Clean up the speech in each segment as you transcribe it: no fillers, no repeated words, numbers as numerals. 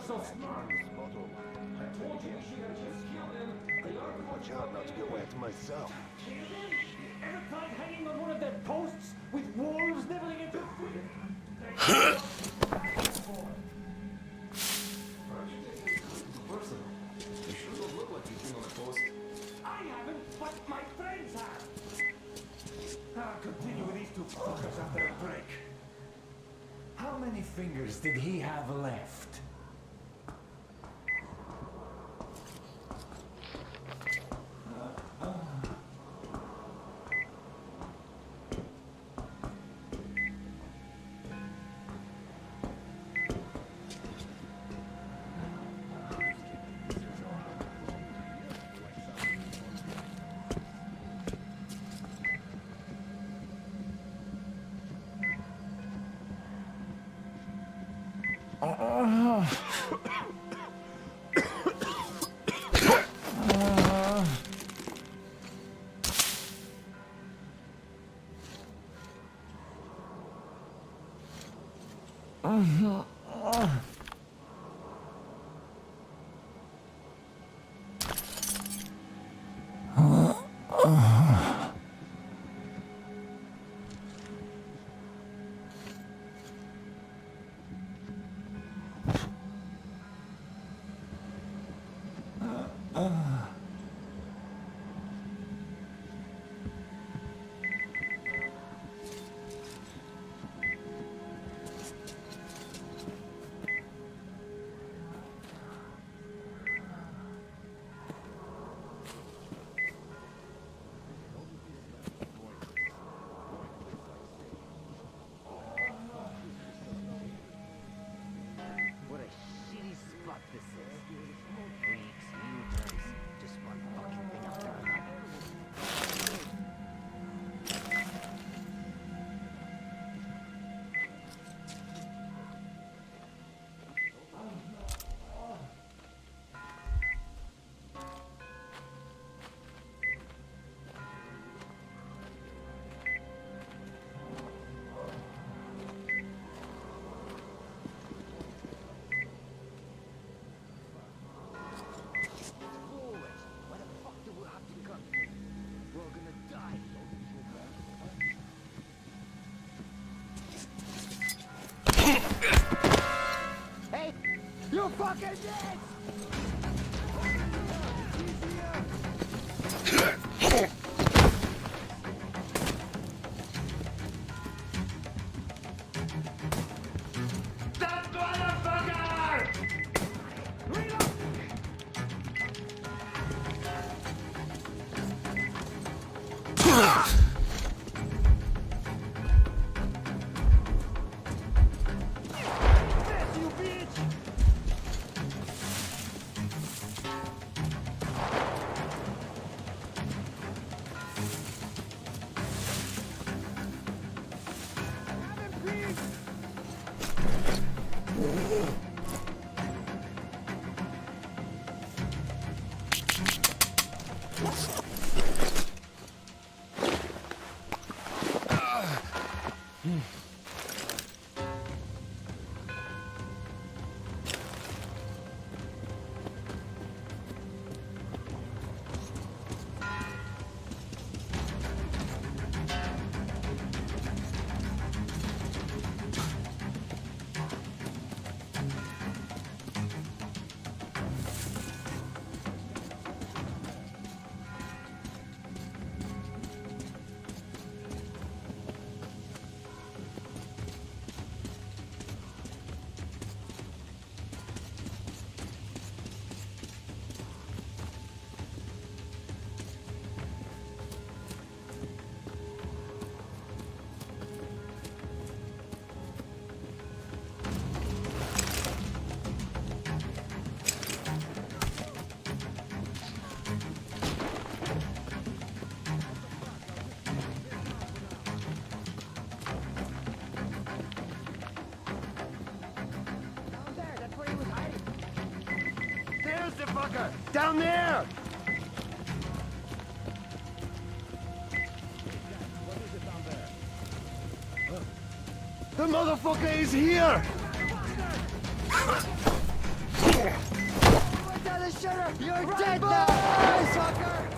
so smart. I told you we should have just killed him. Watch out not to get whacked myself. Kill him? Ever tried hanging on one of their posts with wolves nibbling at your feet? You sure don't look like you've been on a post. I haven't, but my friends have. I'll continue with these two fuckers after a break. How many fingers did he have left? What a shitty spot this is. Freaks, mutants, just one fucking thing after another. Forward. Why the fuck do we have to cut through? We're all gonna die. Hey! You fucking dead! That motherfucker! Down there, that's where he was hiding. There's the fucker! Down there! The motherfucker is here! You're dead now, sucker!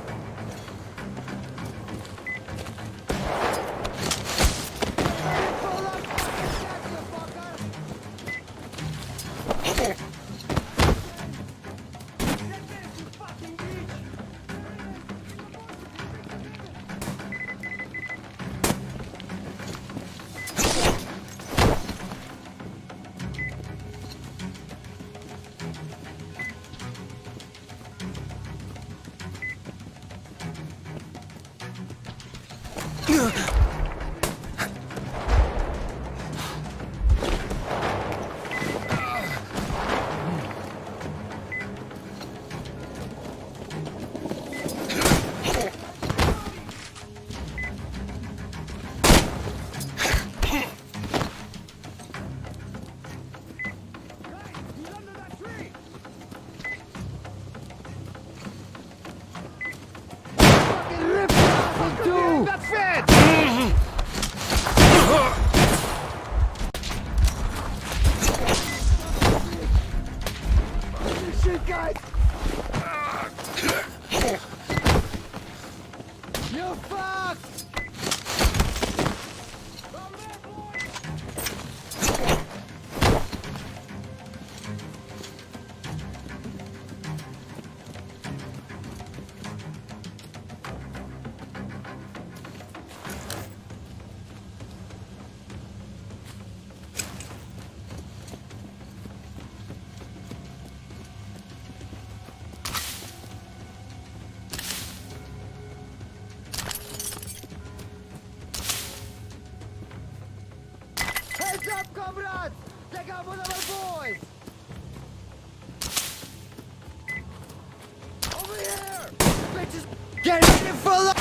Shit, guys! You fucked! Heads up, comrades! Take out one of our boys! Over here! Bitches! Get ready for the...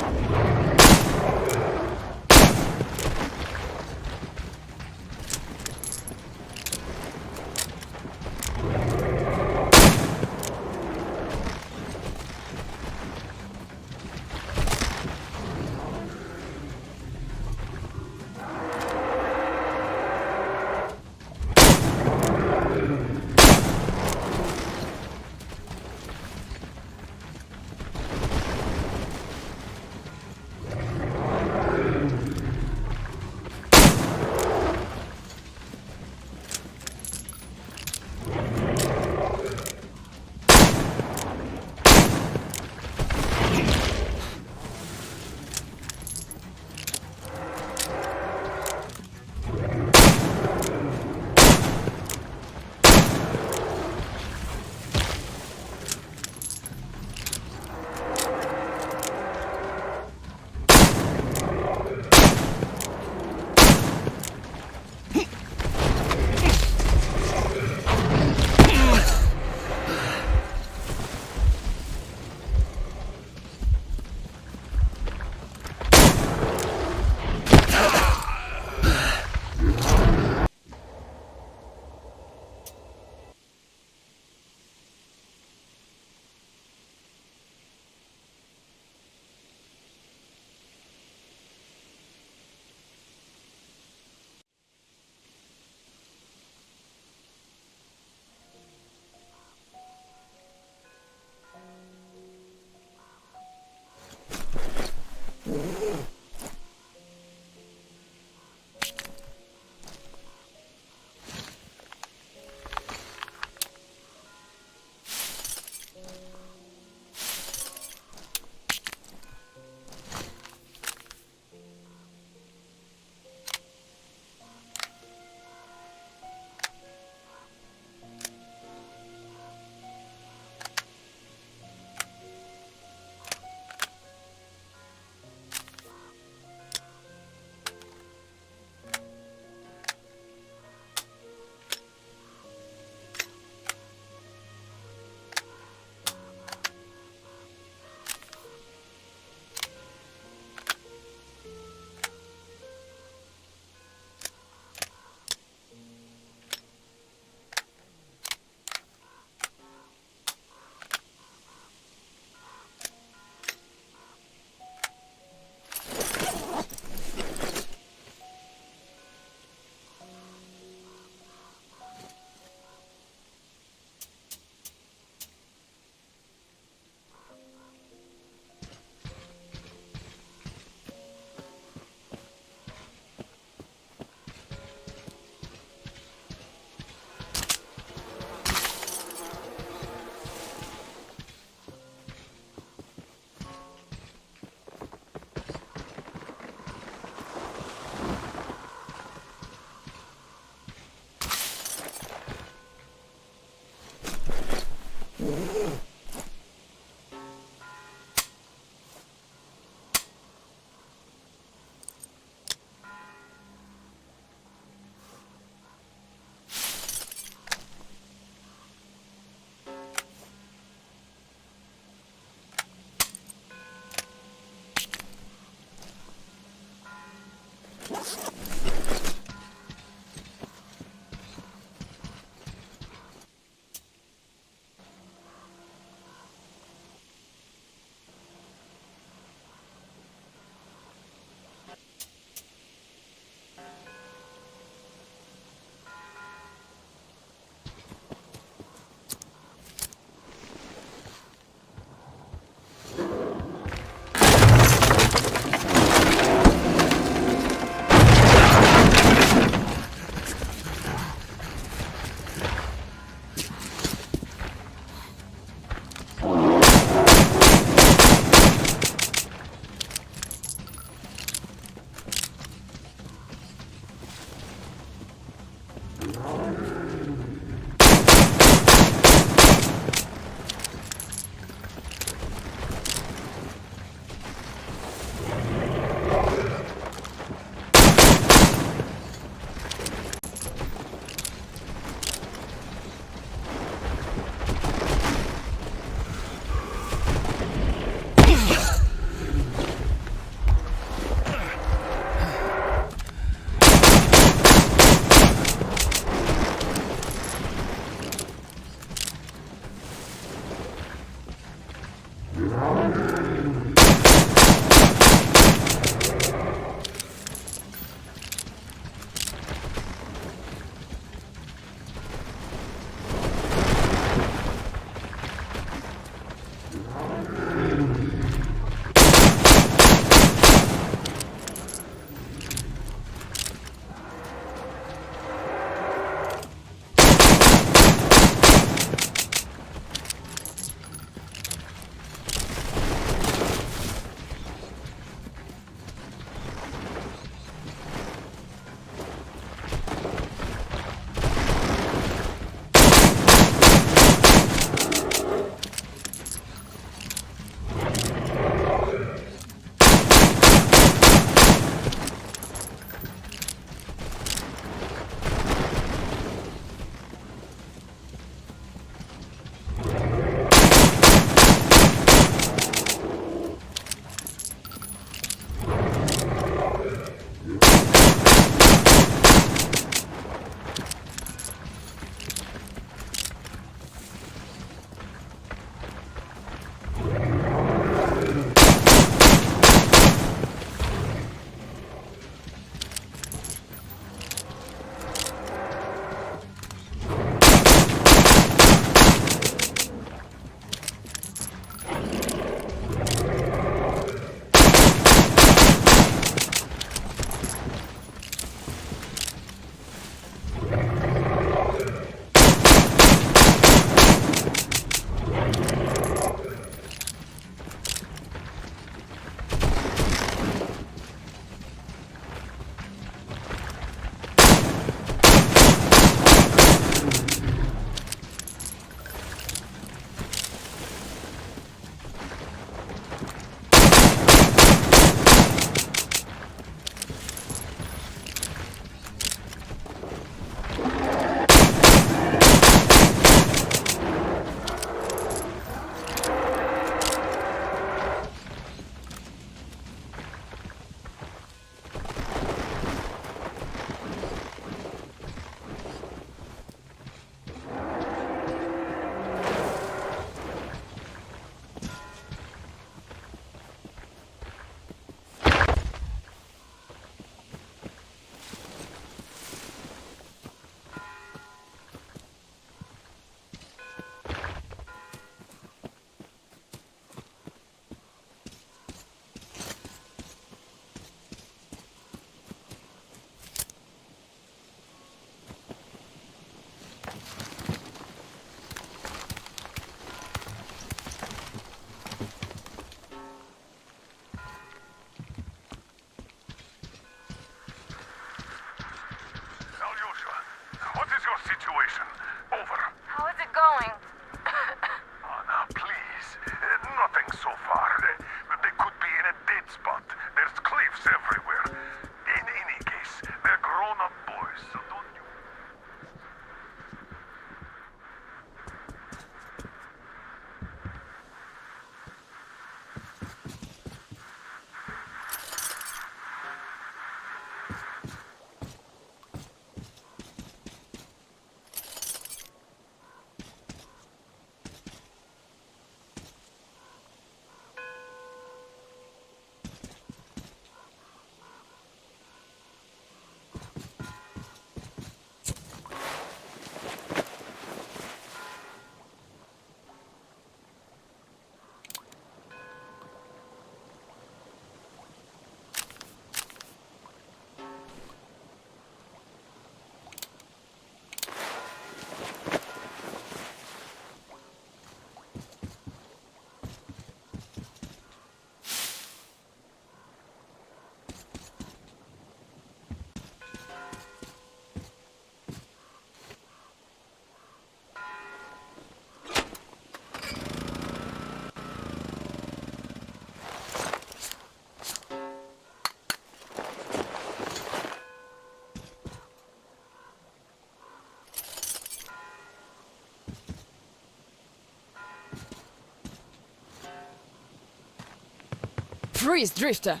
Freeze, Drifter!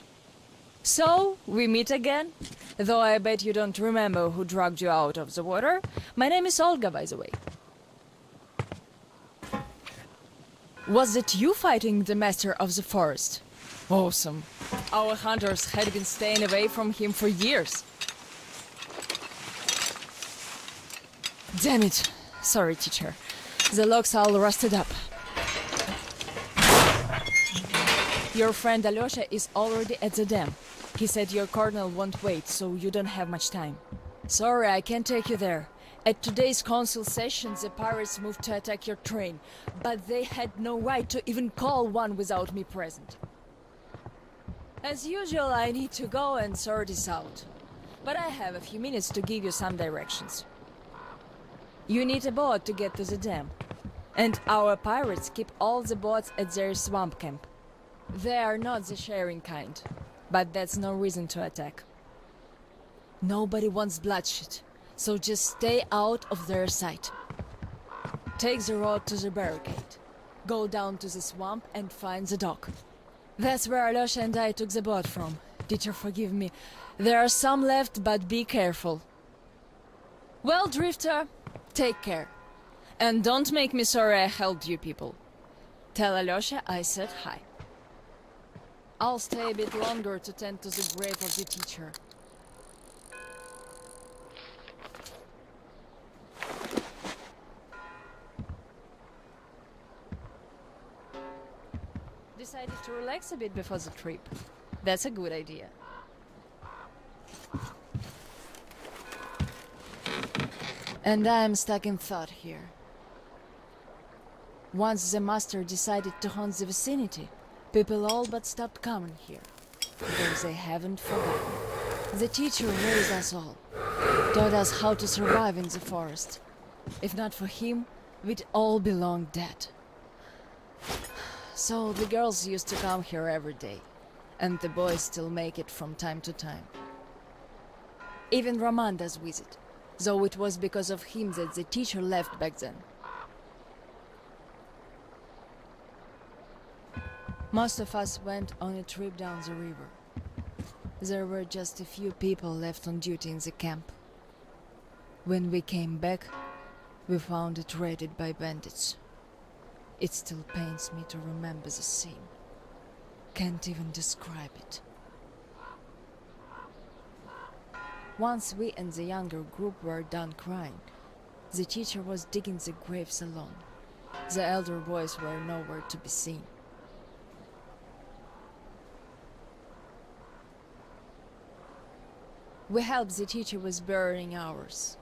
So, we meet again? Though I bet you don't remember who dragged you out of the water. My name is Olga, by the way. Was it you fighting the Master of the Forest? Awesome. Our hunters had been staying away from him for years. Damn it. Sorry, teacher. The lock's all rusted up. Your friend Alyosha is already at the dam. He said your colonel won't wait, so you don't have much time. Sorry, I can't take you there. At today's council session, the pirates moved to attack your train, but they had no right to even call one without me present. As usual, I need to go and sort this out. But I have a few minutes to give you some directions. You need a boat to get to the dam. And our pirates keep all the boats at their swamp camp. They are not the sharing kind, but that's no reason to attack. Nobody wants bloodshed, so just stay out of their sight. Take the road to the barricade. Go down to the swamp and find the dock. That's where Alyosha and I took the boat from. Teacher, forgive me. There are some left, but be careful. Well, Drifter, take care. And don't make me sorry I helped you people. Tell Alyosha I said hi. I'll stay a bit longer to tend to the grave of the teacher. Decided to relax a bit before the trip. That's a good idea. And I'm stuck in thought here. Once the master decided to haunt the vicinity, people all but stopped coming here. Though they haven't forgotten. The teacher raised us all, taught us how to survive in the forest. If not for him, we'd all be long dead. So the girls used to come here every day, and the boys still make it from time to time. Even Roman does visit, though it was because of him that the teacher left back then. Most of us went on a trip down the river. There were just a few people left on duty in the camp. When we came back, we found it raided by bandits. It still pains me to remember the scene. Can't even describe it. Once we and the younger group were done crying, the teacher was digging the graves alone. The elder boys were nowhere to be seen. We helped the teacher with burying ours.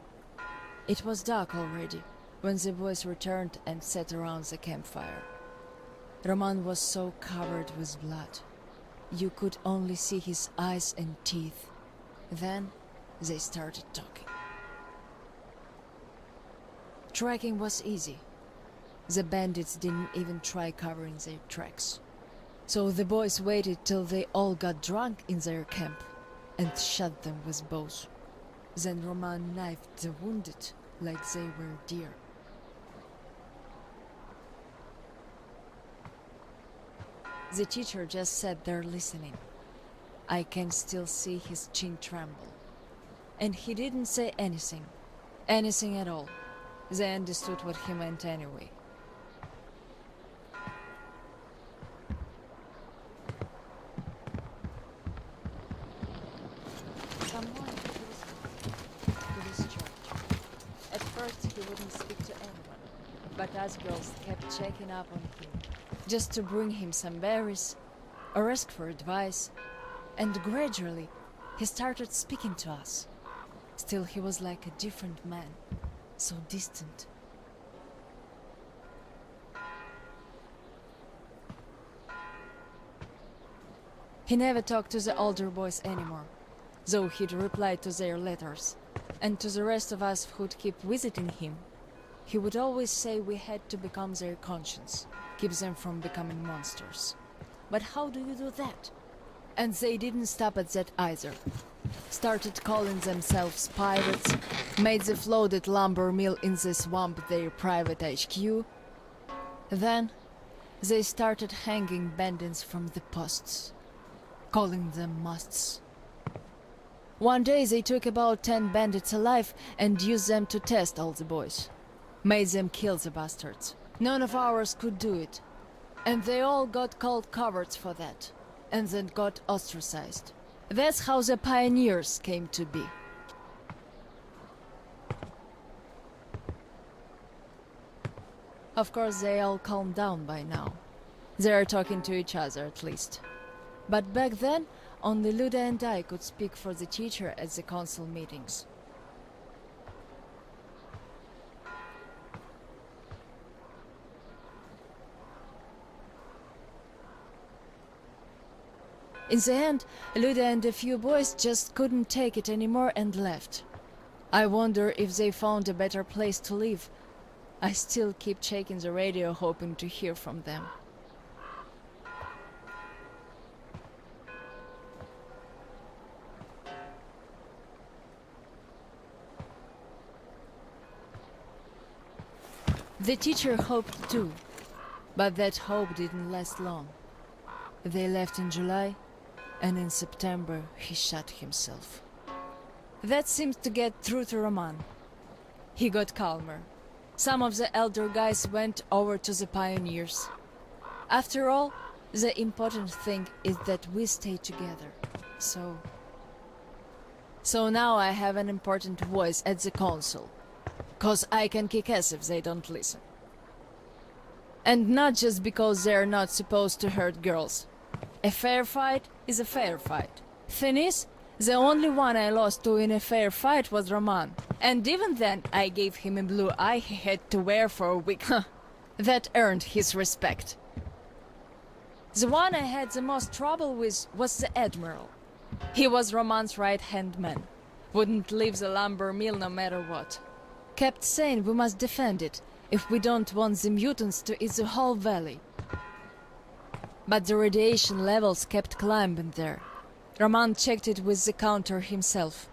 It was dark already when the boys returned and sat around the campfire. Roman was so covered with blood. You could only see his eyes and teeth. Then they started talking. Tracking was easy. The bandits didn't even try covering their tracks. So the boys waited till they all got drunk in their camp and shot them with bows. Then Roman knifed the wounded like they were deer. The teacher just sat there listening. I can still see his chin tremble. And he didn't say anything. Anything at all. They understood what he meant anyway. Someone to this church. At first he wouldn't speak to anyone, but us girls kept checking up on him, just to bring him some berries, or ask for advice, and gradually he started speaking to us. Still, he was like a different man, so distant. He never talked to the older boys anymore, though he'd reply to their letters, and to the rest of us who'd keep visiting him. He would always say we had to become their conscience, keep them from becoming monsters. But how do you do that? And they didn't stop at that either. Started calling themselves pirates, made the floated lumber mill in the swamp their private HQ. Then they started hanging bandits from the posts. calling them musts. One day they took about 10 bandits alive and used them to test all the boys. Made them kill the bastards. None of ours could do it. And they all got called cowards for that. And then got ostracized. That's how the pioneers came to be. Of course, they all calmed down by now. They are talking to each other, at least. But back then, only Luda and I could speak for the teacher at the council meetings. In the end, Luda and a few boys just couldn't take it anymore and left. I wonder if they found a better place to live. I still keep checking the radio hoping to hear from them. The teacher hoped too, but that hope didn't last long. They left in July, and in September he shot himself. That seems to get through to Roman. He got calmer. Some of the elder guys went over to the pioneers. After all, the important thing is that we stay together. So now I have an important voice at the council. 'Cause I can kick ass if they don't listen. And not just because they're not supposed to hurt girls. A fair fight is a fair fight. Thing is, the only one I lost to in a fair fight was Roman. And even then, I gave him a blue eye he had to wear for a week. That earned his respect. The one I had the most trouble with was the Admiral. He was Roman's right-hand man. Wouldn't leave the lumber mill no matter what. Kept saying we must defend it if we don't want the mutants to eat the whole valley. But the radiation levels kept climbing there. Roman checked it with the counter himself.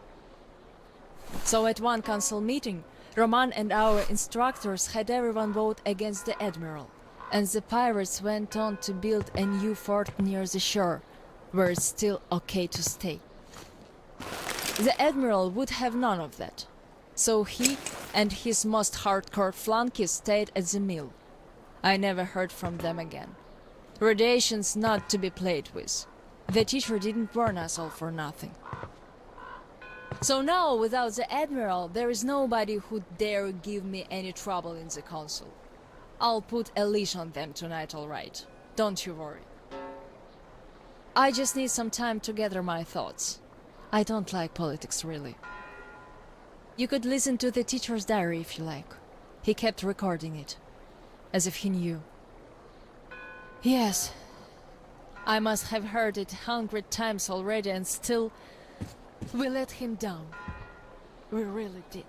So at one council meeting, Roman and our instructors had everyone vote against the Admiral, and the pirates went on to build a new fort near the shore, where it's still okay to stay. The Admiral would have none of that. So he and his most hardcore flunkies stayed at the mill. I never heard from them again. Radiation's not to be played with. The teacher didn't warn us all for nothing. So now, without the Admiral, there is nobody who'd dare give me any trouble in the council. I'll put a leash on them tonight, all right. Don't you worry. I just need some time to gather my thoughts. I don't like politics, really. You could listen to the teacher's diary if you like. He kept recording it, as if he knew. Yes, I must have heard it 100 times already, and still, we let him down. We really did.